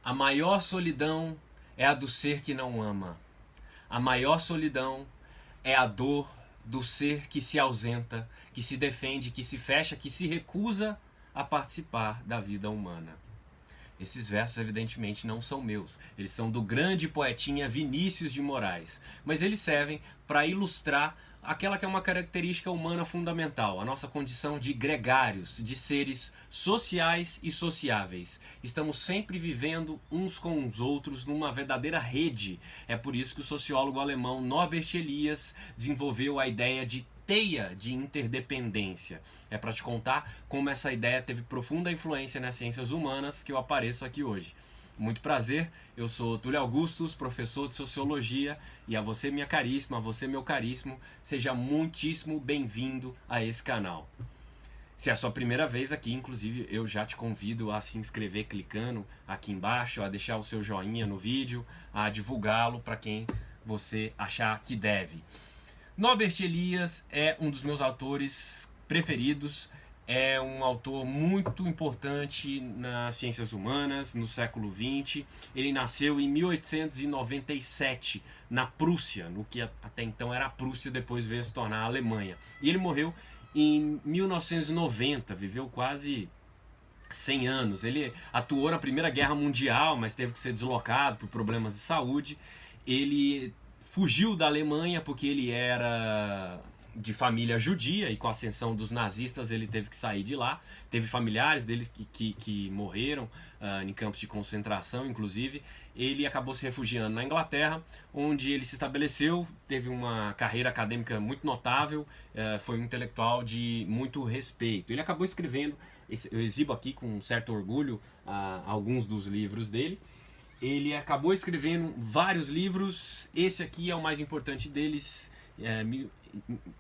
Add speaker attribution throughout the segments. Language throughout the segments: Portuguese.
Speaker 1: A maior solidão é a do ser que não ama. A maior solidão é a dor do ser que se ausenta, que se defende, que se fecha, que se recusa a participar da vida humana. Esses versos, evidentemente, não são meus. Eles são do grande poetinha Vinícius de Moraes. Mas eles servem para ilustrar aquela que é uma característica humana fundamental, a nossa condição de gregários, de seres sociais e sociáveis. Estamos sempre vivendo uns com os outros numa verdadeira rede. É por isso que o sociólogo alemão Norbert Elias desenvolveu a ideia de teia de interdependência. É para te contar como essa ideia teve profunda influência nas ciências humanas que eu apareço aqui hoje. Muito prazer, eu sou Túlio Augustus, professor de Sociologia, e a você, minha caríssima, a você, meu caríssimo, seja muitíssimo bem-vindo a esse canal. Se é a sua primeira vez aqui, inclusive, eu já te convido a se inscrever clicando aqui embaixo, a deixar o seu joinha no vídeo, a divulgá-lo para quem você achar que deve. Norbert Elias é um dos meus autores preferidos, é um autor muito importante nas ciências humanas, no século XX. Ele nasceu em 1897, na Prússia, no que até então era a Prússia, depois veio se tornar a Alemanha. E ele morreu em 1990, viveu quase 100 anos. Ele atuou na Primeira Guerra Mundial, mas teve que ser deslocado por problemas de saúde. Ele fugiu da Alemanha porque ele era de família judia e com a ascensão dos nazistas ele teve que sair de lá. Teve familiares dele que morreram em campos de concentração, inclusive. Ele acabou se refugiando na Inglaterra, onde ele se estabeleceu, teve uma carreira acadêmica muito notável, foi um intelectual de muito respeito. Ele acabou escrevendo, eu exibo aqui com um certo orgulho alguns dos livros dele. Ele acabou escrevendo vários livros, esse aqui é o mais importante deles,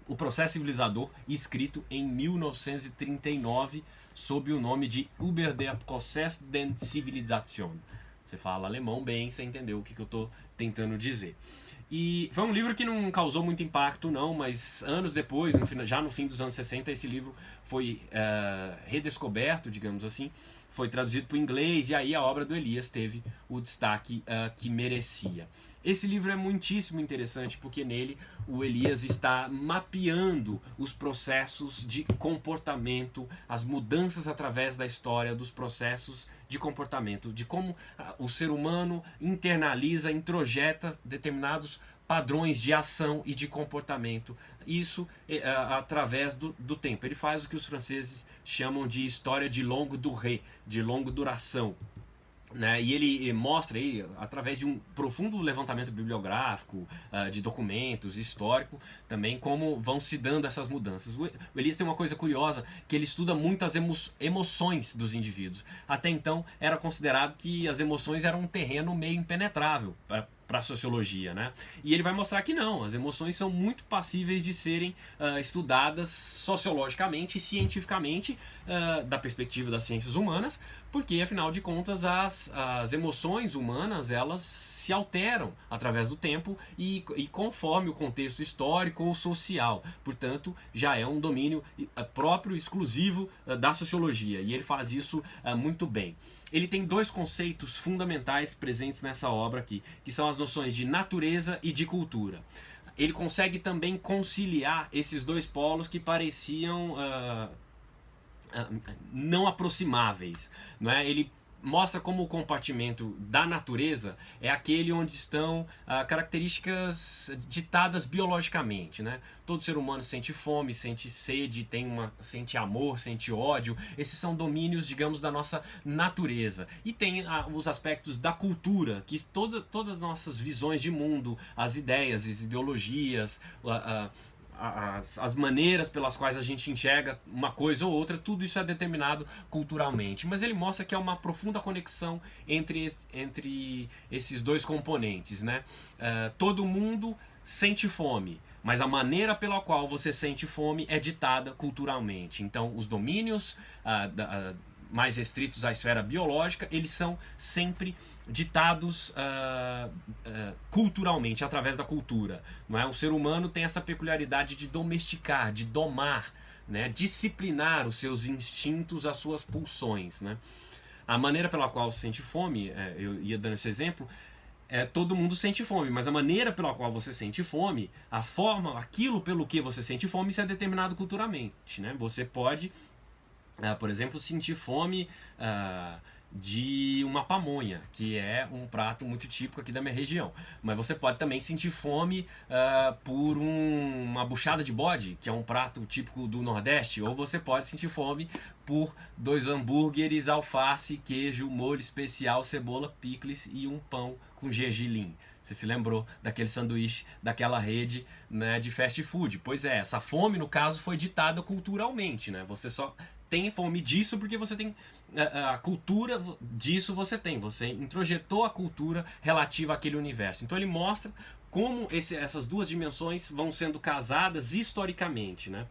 Speaker 1: O Processo Civilizador, escrito em 1939, sob o nome de Über der Prozess der Zivilisation. Você fala alemão bem, você entendeu o que eu estou tentando dizer. E foi um livro que não causou muito impacto não, mas anos depois, já no fim dos anos 60, esse livro foi redescoberto, digamos assim, foi traduzido para o inglês e aí a obra do Elias teve o destaque que merecia. Esse livro é muitíssimo interessante porque nele o Elias está mapeando os processos de comportamento, as mudanças através da história dos processos de comportamento, de como o ser humano internaliza, introjeta determinados padrões de ação e de comportamento, isso através do tempo. Ele faz o que os franceses chamam de história de longue durée, de longa duração. Né? E ele mostra aí, através de um profundo levantamento bibliográfico, de documentos, histórico, também como vão se dando essas mudanças. O Elias tem uma coisa curiosa, que ele estuda muito as emoções dos indivíduos. Até então era considerado que as emoções eram um terreno meio impenetrável para a sociologia, né? E ele vai mostrar que não, as emoções são muito passíveis de serem estudadas sociologicamente e cientificamente da perspectiva das ciências humanas, porque afinal de contas as emoções humanas elas se alteram através do tempo e conforme o contexto histórico ou social, portanto já é um domínio próprio, exclusivo da sociologia, e ele faz isso muito bem. Ele tem dois conceitos fundamentais presentes nessa obra aqui, que são as noções de natureza e de cultura. Ele consegue também conciliar esses dois polos que pareciam não aproximáveis, não é? Ele mostra como o compartimento da natureza é aquele onde estão características ditadas biologicamente, né? Todo ser humano sente fome, sente sede, sente amor, sente ódio. Esses são domínios, digamos, da nossa natureza. E tem os aspectos da cultura, que todas as nossas visões de mundo, as ideias, as ideologias, as maneiras pelas quais a gente enxerga uma coisa ou outra, tudo isso é determinado culturalmente. Mas ele mostra que há uma profunda conexão entre esses dois componentes, né? Todo mundo sente fome, mas a maneira pela qual você sente fome é ditada culturalmente. Então, os domínios mais restritos à esfera biológica, eles são sempre ditados culturalmente, através da cultura. Não é? O ser humano tem essa peculiaridade de domesticar, de domar, né? Disciplinar os seus instintos, as suas pulsões. Né? A maneira pela qual você sente fome, eu ia dando esse exemplo, todo mundo sente fome, mas a maneira pela qual você sente fome, a forma, aquilo pelo que você sente fome, isso é determinado culturalmente, né? Você pode, por exemplo, sentir fome de uma pamonha, que é um prato muito típico aqui da minha região. Mas você pode também sentir fome por uma buchada de bode, que é um prato típico do Nordeste, ou você pode sentir fome por 2 hambúrgueres, alface, queijo, molho especial, cebola, picles e um pão com gergelim. Você se lembrou daquele sanduíche, daquela rede, né, de fast food? Pois é, essa fome, no caso, foi ditada culturalmente, né? Você só tem fome disso porque você tem a cultura disso, você introjetou a cultura relativa àquele universo. Então ele mostra como essas duas dimensões vão sendo casadas historicamente, né?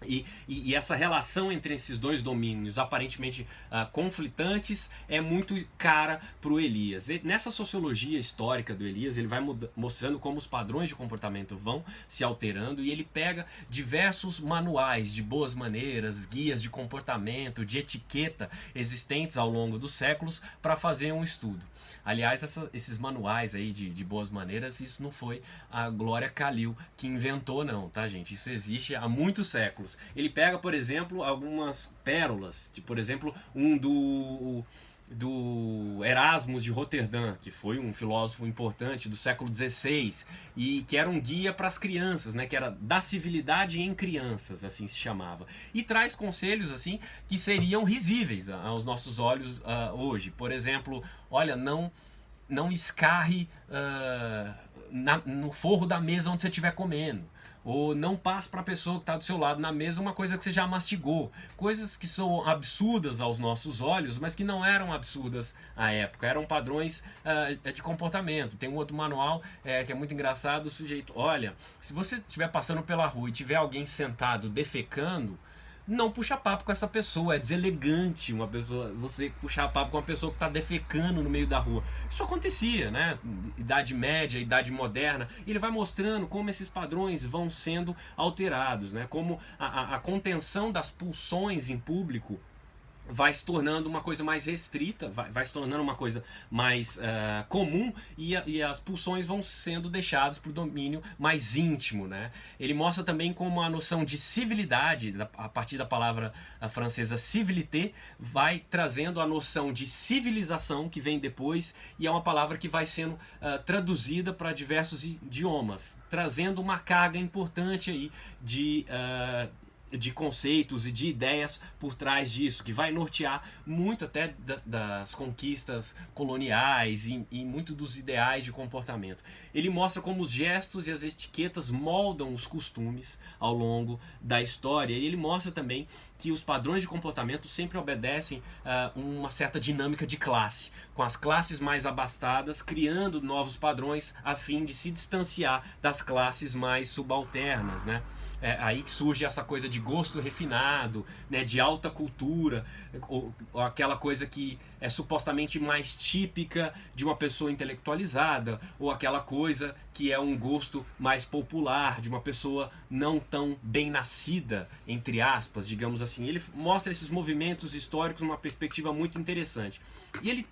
Speaker 1: E essa relação entre esses dois domínios aparentemente conflitantes é muito cara para o Elias. Nessa sociologia histórica do Elias, ele vai mostrando como os padrões de comportamento vão se alterando, e ele pega diversos manuais de boas maneiras, guias de comportamento, de etiqueta existentes ao longo dos séculos para fazer um estudo. Aliás, esses manuais aí de boas maneiras, isso não foi a Glória Calil que inventou, não, tá, gente? Isso existe há muitos séculos. Ele pega, por exemplo, algumas pérolas, por exemplo, um do Erasmus de Roterdã, que foi um filósofo importante do século XVI e que era um guia para as crianças, né, que era da civilidade em crianças, assim se chamava, e traz conselhos assim que seriam risíveis aos nossos olhos hoje. Por exemplo, olha, não escarre no forro da mesa onde você estiver comendo. Ou não passe para a pessoa que está do seu lado na mesa uma coisa que você já mastigou. Coisas que são absurdas aos nossos olhos, mas que não eram absurdas à época. Eram padrões de comportamento. Tem um outro manual que é muito engraçado. O sujeito, olha, se você estiver passando pela rua e tiver alguém sentado defecando, não puxa papo com essa pessoa. É deselegante você puxar papo com uma pessoa que está defecando no meio da rua. Isso acontecia, né? Idade média, idade moderna. E ele vai mostrando como esses padrões vão sendo alterados, né? Como a contenção das pulsões em público vai se tornando uma coisa mais restrita, vai se tornando uma coisa mais comum, e as pulsões vão sendo deixadas para o domínio mais íntimo, né? Ele mostra também como a noção de civilidade, a partir da palavra francesa civilité, vai trazendo a noção de civilização que vem depois, e é uma palavra que vai sendo traduzida para diversos idiomas, trazendo uma carga importante aí de conceitos e de ideias por trás disso, que vai nortear muito até das conquistas coloniais e muito dos ideais de comportamento. Ele mostra como os gestos e as etiquetas moldam os costumes ao longo da história, e ele mostra também que os padrões de comportamento sempre obedecem uma certa dinâmica de classe, com as classes mais abastadas criando novos padrões a fim de se distanciar das classes mais subalternas, né? Aí que surge essa coisa de gosto refinado, né, de alta cultura, ou aquela coisa que é supostamente mais típica de uma pessoa intelectualizada, ou aquela coisa que é um gosto mais popular de uma pessoa não tão bem nascida, entre aspas, digamos assim. Ele mostra esses movimentos históricos numa perspectiva muito interessante. E ele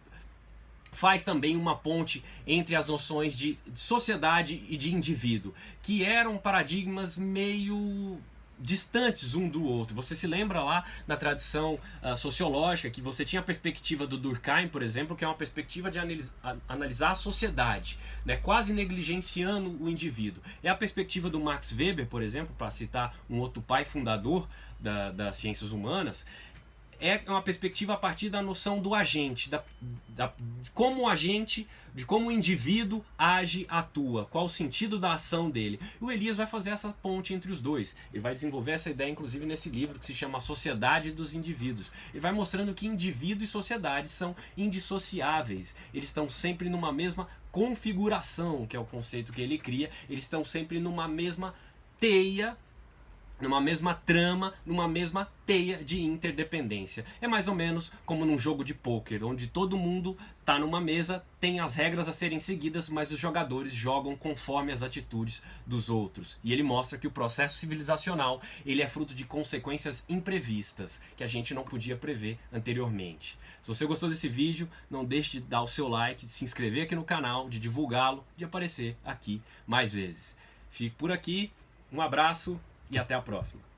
Speaker 1: faz também uma ponte entre as noções de sociedade e de indivíduo, que eram paradigmas meio distantes um do outro. Você se lembra lá na tradição sociológica que você tinha a perspectiva do Durkheim, por exemplo, que é uma perspectiva de analisar a sociedade, né, quase negligenciando o indivíduo. É a perspectiva do Max Weber, por exemplo, para citar um outro pai fundador das ciências humanas. É uma perspectiva a partir da noção do agente, de como o agente, de como o indivíduo age, atua, qual o sentido da ação dele. E o Elias vai fazer essa ponte entre os dois. Ele vai desenvolver essa ideia, inclusive, nesse livro que se chama A Sociedade dos Indivíduos. Ele vai mostrando que indivíduo e sociedade são indissociáveis. Eles estão sempre numa mesma configuração, que é o conceito que ele cria. Eles estão sempre numa mesma teia numa mesma trama, numa mesma teia de interdependência. É mais ou menos como num jogo de pôquer, onde todo mundo está numa mesa, tem as regras a serem seguidas, mas os jogadores jogam conforme as atitudes dos outros. E ele mostra que o processo civilizacional ele é fruto de consequências imprevistas, que a gente não podia prever anteriormente. Se você gostou desse vídeo, não deixe de dar o seu like, de se inscrever aqui no canal, de divulgá-lo, de aparecer aqui mais vezes. Fique por aqui, um abraço e até a próxima.